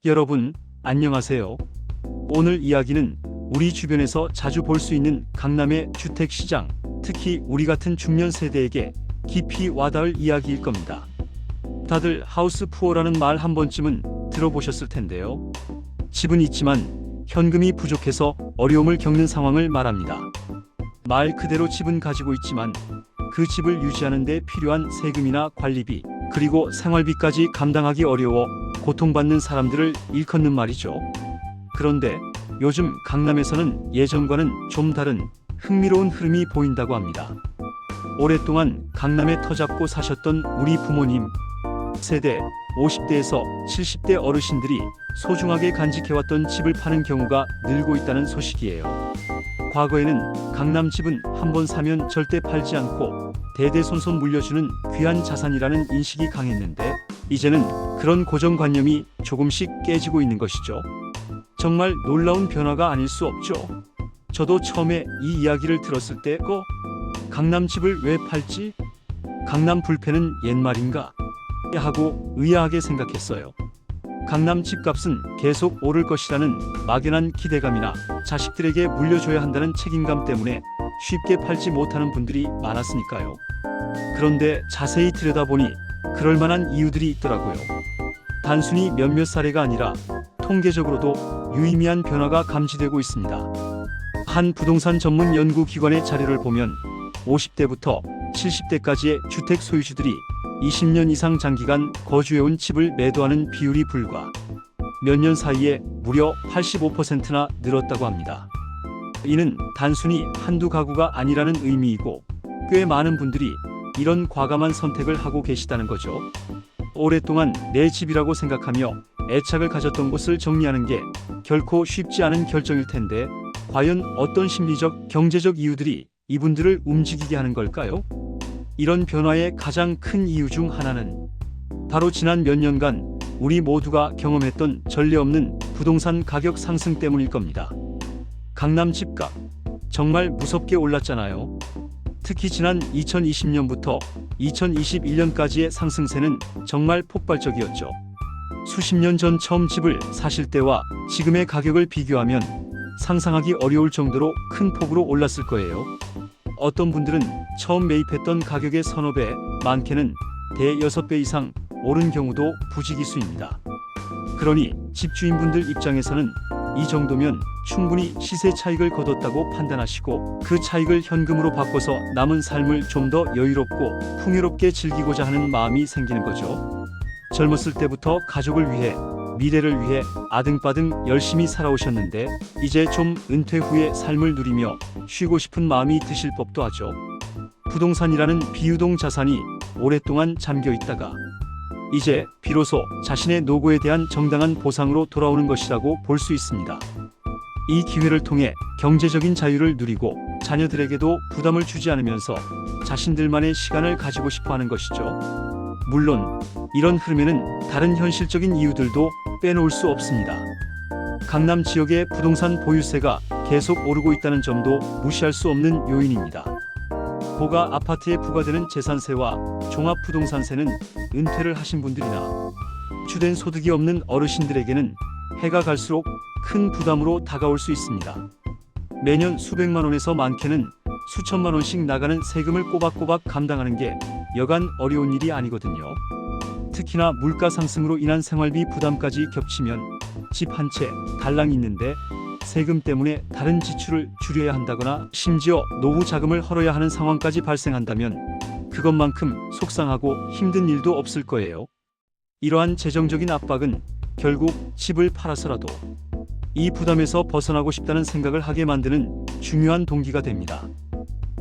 여러분, 안녕하세요. 오늘 이야기는 우리 주변에서 자주 볼 수 있는 강남의 주택시장, 특히 우리 같은 중년 세대에게 깊이 와닿을 이야기일 겁니다. 다들 하우스 푸어라는 말 한 번쯤은 들어보셨을 텐데요. 집은 있지만 현금이 부족해서 어려움을 겪는 상황을 말합니다. 말 그대로 집은 가지고 있지만 그 집을 유지하는 데 필요한 세금이나 관리비, 그리고 생활비까지 감당하기 어려워 고통받는 사람들을 일컫는 말이죠. 그런데 요즘 강남에서는 예전과는 좀 다른 흥미로운 흐름이 보인다고 합니다. 오랫동안 강남에 터잡고 사셨던 우리 부모님 세대 50대에서 70대 어르신들이 소중하게 간직해왔던 집을 파는 경우가 늘고 있다는 소식이에요. 과거에는 강남 집은 한번 사면 절대 팔지 않고 대대손손 물려주는 귀한 자산이라는 인식이 강했는데, 이제는 그런 고정관념이 조금씩 깨지고 있는 것이죠. 정말 놀라운 변화가 아닐 수 없죠. 저도 처음에 이 이야기를 들었을 때 강남 집을 왜 팔지? 강남 불패는 옛말인가? 하고 의아하게 생각했어요. 강남 집값은 계속 오를 것이라는 막연한 기대감이나 자식들에게 물려줘야 한다는 책임감 때문에 쉽게 팔지 못하는 분들이 많았으니까요. 그런데 자세히 들여다보니 그럴 만한 이유들이 있더라고요. 단순히 몇몇 사례가 아니라 통계적으로도 유의미한 변화가 감지되고 있습니다. 한 부동산 전문 연구기관의 자료를 보면 50대부터 70대까지의 주택 소유주들이 20년 이상 장기간 거주해온 집을 매도하는 비율이 불과 몇 년 사이에 무려 85%나 늘었다고 합니다. 이는 단순히 한두 가구가 아니라는 의미이고, 꽤 많은 분들이 이런 과감한 선택을 하고 계시다는 거죠. 오랫동안 내 집이라고 생각하며 애착을 가졌던 곳을 정리하는 게 결코 쉽지 않은 결정일 텐데, 과연 어떤 심리적, 경제적 이유들이 이분들을 움직이게 하는 걸까요? 이런 변화의 가장 큰 이유 중 하나는 바로 지난 몇 년간 우리 모두가 경험했던 전례 없는 부동산 가격 상승 때문일 겁니다. 강남 집값 정말 무섭게 올랐잖아요. 특히 지난 2020년부터 2021년까지의 상승세는 정말 폭발적이었죠. 수십 년 전 처음 집을 사실 때와 지금의 가격을 비교하면 상상하기 어려울 정도로 큰 폭으로 올랐을 거예요. 어떤 분들은 처음 매입했던 가격의 서너 배, 많게는 대 6배 이상 오른 경우도 부지기수입니다. 그러니 집주인분들 입장에서는 이 정도면 충분히 시세 차익을 거뒀다고 판단하시고, 그 차익을 현금으로 바꿔서 남은 삶을 좀 더 여유롭고 풍요롭게 즐기고자 하는 마음이 생기는 거죠. 젊었을 때부터 가족을 위해, 미래를 위해 아등바등 열심히 살아오셨는데 이제 좀 은퇴 후의 삶을 누리며 쉬고 싶은 마음이 드실 법도 하죠. 부동산이라는 비유동 자산이 오랫동안 잠겨 있다가 이제 비로소 자신의 노고에 대한 정당한 보상으로 돌아오는 것이라고 볼 수 있습니다. 이 기회를 통해 경제적인 자유를 누리고 자녀들에게도 부담을 주지 않으면서 자신들만의 시간을 가지고 싶어 하는 것이죠. 물론 이런 흐름에는 다른 현실적인 이유들도 빼놓을 수 없습니다. 강남 지역의 부동산 보유세가 계속 오르고 있다는 점도 무시할 수 없는 요인입니다. 고가 아파트에 부과되는 재산세와 종합부동산세는 은퇴를 하신 분들이나 주된 소득이 없는 어르신들에게는 해가 갈수록 큰 부담으로 다가올 수 있습니다. 매년 수백만 원에서 많게는 수천만 원씩 나가는 세금을 꼬박꼬박 감당하는 게 여간 어려운 일이 아니거든요. 특히나 물가 상승으로 인한 생활비 부담까지 겹치면 집 한 채 달랑 있는데 세금 때문에 다른 지출을 줄여야 한다거나 심지어 노후 자금을 헐어야 하는 상황까지 발생한다면 그것만큼 속상하고 힘든 일도 없을 거예요. 이러한 재정적인 압박은 결국 집을 팔아서라도 이 부담에서 벗어나고 싶다는 생각을 하게 만드는 중요한 동기가 됩니다.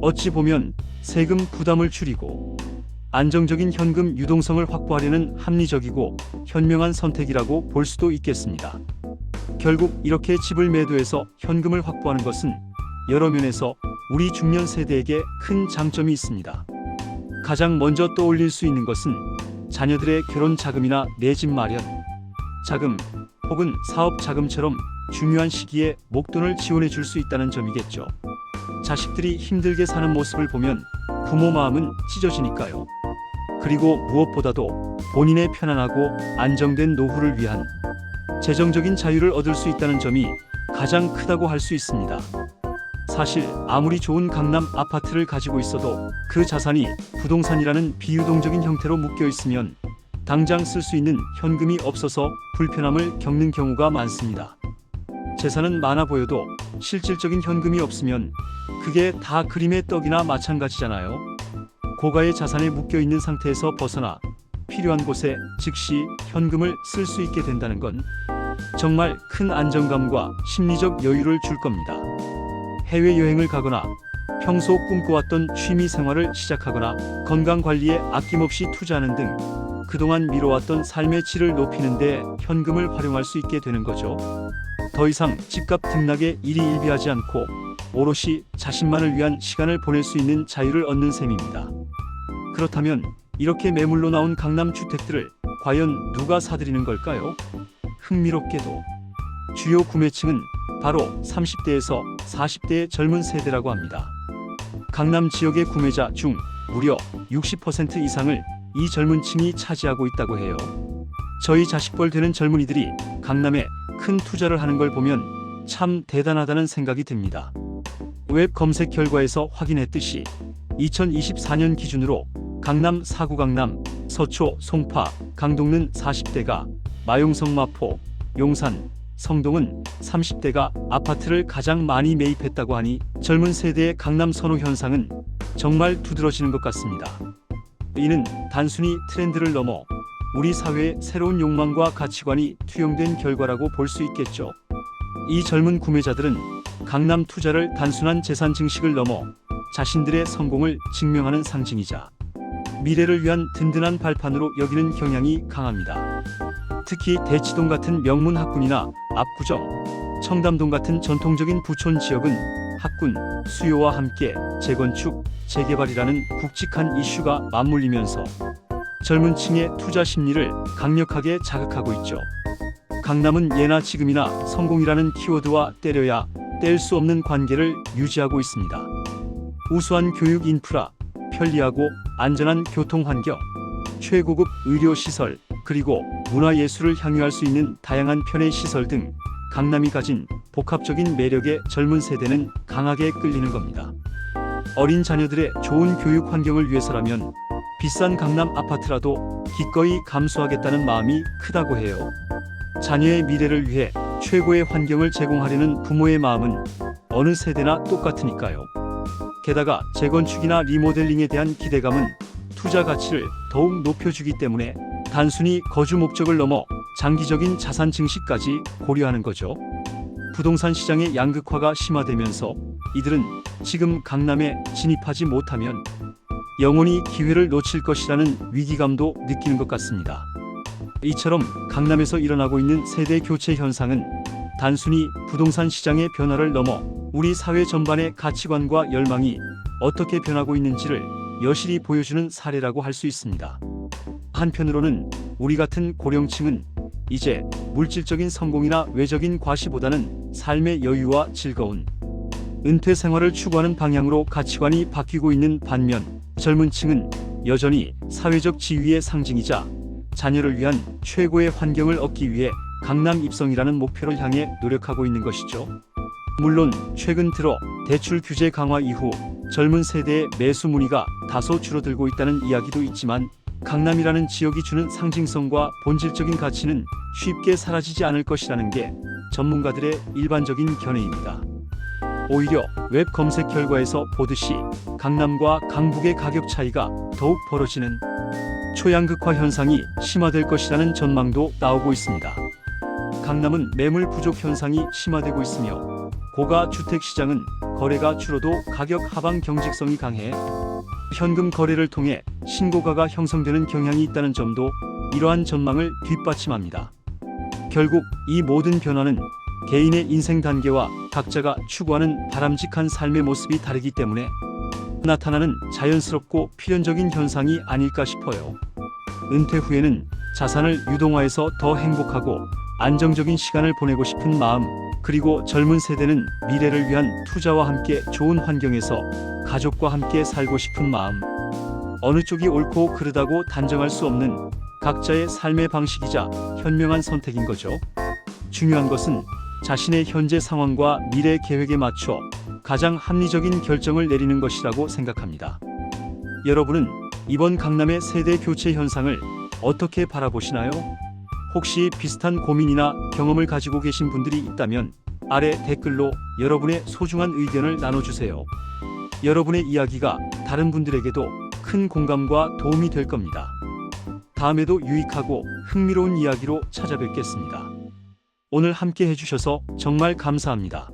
어찌 보면 세금 부담을 줄이고 안정적인 현금 유동성을 확보하려는 합리적이고 현명한 선택이라고 볼 수도 있겠습니다. 결국 이렇게 집을 매도해서 현금을 확보하는 것은 여러 면에서 우리 중년 세대에게 큰 장점이 있습니다. 가장 먼저 떠올릴 수 있는 것은 자녀들의 결혼 자금이나 내 집 마련 자금 혹은 사업 자금처럼 중요한 시기에 목돈을 지원해 줄 수 있다는 점이겠죠. 자식들이 힘들게 사는 모습을 보면 부모 마음은 찢어지니까요. 그리고 무엇보다도 본인의 편안하고 안정된 노후를 위한 재정적인 자유를 얻을 수 있다는 점이 가장 크다고 할 수 있습니다. 사실 아무리 좋은 강남 아파트를 가지고 있어도 그 자산이 부동산이라는 비유동적인 형태로 묶여 있으면 당장 쓸 수 있는 현금이 없어서 불편함을 겪는 경우가 많습니다. 재산은 많아 보여도 실질적인 현금이 없으면 그게 다 그림의 떡이나 마찬가지잖아요. 고가의 자산에 묶여 있는 상태에서 벗어나 필요한 곳에 즉시 현금을 쓸 수 있게 된다는 건 정말 큰 안정감과 심리적 여유를 줄 겁니다. 해외여행을 가거나 평소 꿈꿔왔던 취미 생활을 시작하거나 건강관리에 아낌없이 투자하는 등 그동안 미뤄왔던 삶의 질을 높이는 데 현금을 활용할 수 있게 되는 거죠. 더 이상 집값 등락에 일희일비하지 않고 오롯이 자신만을 위한 시간을 보낼 수 있는 자유를 얻는 셈입니다. 그렇다면 이렇게 매물로 나온 강남 주택들을 과연 누가 사들이는 걸까요? 흥미롭게도 주요 구매층은 바로 30대에서 40대의 젊은 세대라고 합니다. 강남 지역의 구매자 중 무려 60% 이상을 이 젊은 층이 차지하고 있다고 해요. 저희 자식뻘 되는 젊은이들이 강남에 큰 투자를 하는 걸 보면 참 대단하다는 생각이 듭니다. 웹 검색 결과에서 확인했듯이 2024년 기준으로 강남 4구 강남, 서초, 송파, 강동는 40대가, 마용성 마포, 용산, 성동은 30대가 아파트를 가장 많이 매입했다고 하니 젊은 세대의 강남 선호 현상은 정말 두드러지는 것 같습니다. 이는 단순히 트렌드를 넘어 우리 사회의 새로운 욕망과 가치관이 투영된 결과라고 볼 수 있겠죠. 이 젊은 구매자들은 강남 투자를 단순한 재산 증식을 넘어 자신들의 성공을 증명하는 상징이자 미래를 위한 든든한 발판으로 여기는 경향이 강합니다. 특히 대치동 같은 명문 학군이나 압구정, 청담동 같은 전통적인 부촌 지역은 학군, 수요와 함께 재건축, 재개발이라는 굵직한 이슈가 맞물리면서 젊은 층의 투자 심리를 강력하게 자극하고 있죠. 강남은 예나 지금이나 성공이라는 키워드와 때려야 뗄 수 없는 관계를 유지하고 있습니다. 우수한 교육 인프라, 편리하고 안전한 교통 환경, 최고급 의료 시설, 그리고 문화예술을 향유할 수 있는 다양한 편의 시설 등 강남이 가진 복합적인 매력에 젊은 세대는 강하게 끌리는 겁니다. 어린 자녀들의 좋은 교육 환경을 위해서라면 비싼 강남 아파트라도 기꺼이 감수하겠다는 마음이 크다고 해요. 자녀의 미래를 위해 최고의 환경을 제공하려는 부모의 마음은 어느 세대나 똑같으니까요. 게다가 재건축이나 리모델링에 대한 기대감은 투자 가치를 더욱 높여주기 때문에 단순히 거주 목적을 넘어 장기적인 자산 증식까지 고려하는 거죠. 부동산 시장의 양극화가 심화되면서 이들은 지금 강남에 진입하지 못하면 영원히 기회를 놓칠 것이라는 위기감도 느끼는 것 같습니다. 이처럼 강남에서 일어나고 있는 세대 교체 현상은 단순히 부동산 시장의 변화를 넘어 우리 사회 전반의 가치관과 열망이 어떻게 변하고 있는지를 여실히 보여주는 사례라고 할 수 있습니다. 한편으로는 우리 같은 고령층은 이제 물질적인 성공이나 외적인 과시보다는 삶의 여유와 즐거운 은퇴 생활을 추구하는 방향으로 가치관이 바뀌고 있는 반면 젊은 층은 여전히 사회적 지위의 상징이자 자녀를 위한 최고의 환경을 얻기 위해 강남 입성이라는 목표를 향해 노력하고 있는 것이죠. 물론 최근 들어 대출 규제 강화 이후 젊은 세대의 매수 문의가 다소 줄어들고 있다는 이야기도 있지만 강남이라는 지역이 주는 상징성과 본질적인 가치는 쉽게 사라지지 않을 것이라는 게 전문가들의 일반적인 견해입니다. 오히려 웹 검색 결과에서 보듯이 강남과 강북의 가격 차이가 더욱 벌어지는 초양극화 현상이 심화될 것이라는 전망도 나오고 있습니다. 강남은 매물 부족 현상이 심화되고 있으며 고가 주택 시장은 거래가 줄어도 가격 하방 경직성이 강해 현금 거래를 통해 신고가가 형성되는 경향이 있다는 점도 이러한 전망을 뒷받침합니다. 결국 이 모든 변화는 개인의 인생 단계와 각자가 추구하는 바람직한 삶의 모습이 다르기 때문에 나타나는 자연스럽고 필연적인 현상이 아닐까 싶어요. 은퇴 후에는 자산을 유동화해서 더 행복하고 안정적인 시간을 보내고 싶은 마음, 그리고 젊은 세대는 미래를 위한 투자와 함께 좋은 환경에서 가족과 함께 살고 싶은 마음. 어느 쪽이 옳고 그르다고 단정할 수 없는 각자의 삶의 방식이자 현명한 선택인 거죠. 중요한 것은 자신의 현재 상황과 미래 계획에 맞춰 가장 합리적인 결정을 내리는 것이라고 생각합니다. 여러분은 이번 강남의 세대 교체 현상을 어떻게 바라보시나요? 혹시 비슷한 고민이나 경험을 가지고 계신 분들이 있다면 아래 댓글로 여러분의 소중한 의견을 나눠주세요. 여러분의 이야기가 다른 분들에게도 큰 공감과 도움이 될 겁니다. 다음에도 유익하고 흥미로운 이야기로 찾아뵙겠습니다. 오늘 함께 해주셔서 정말 감사합니다.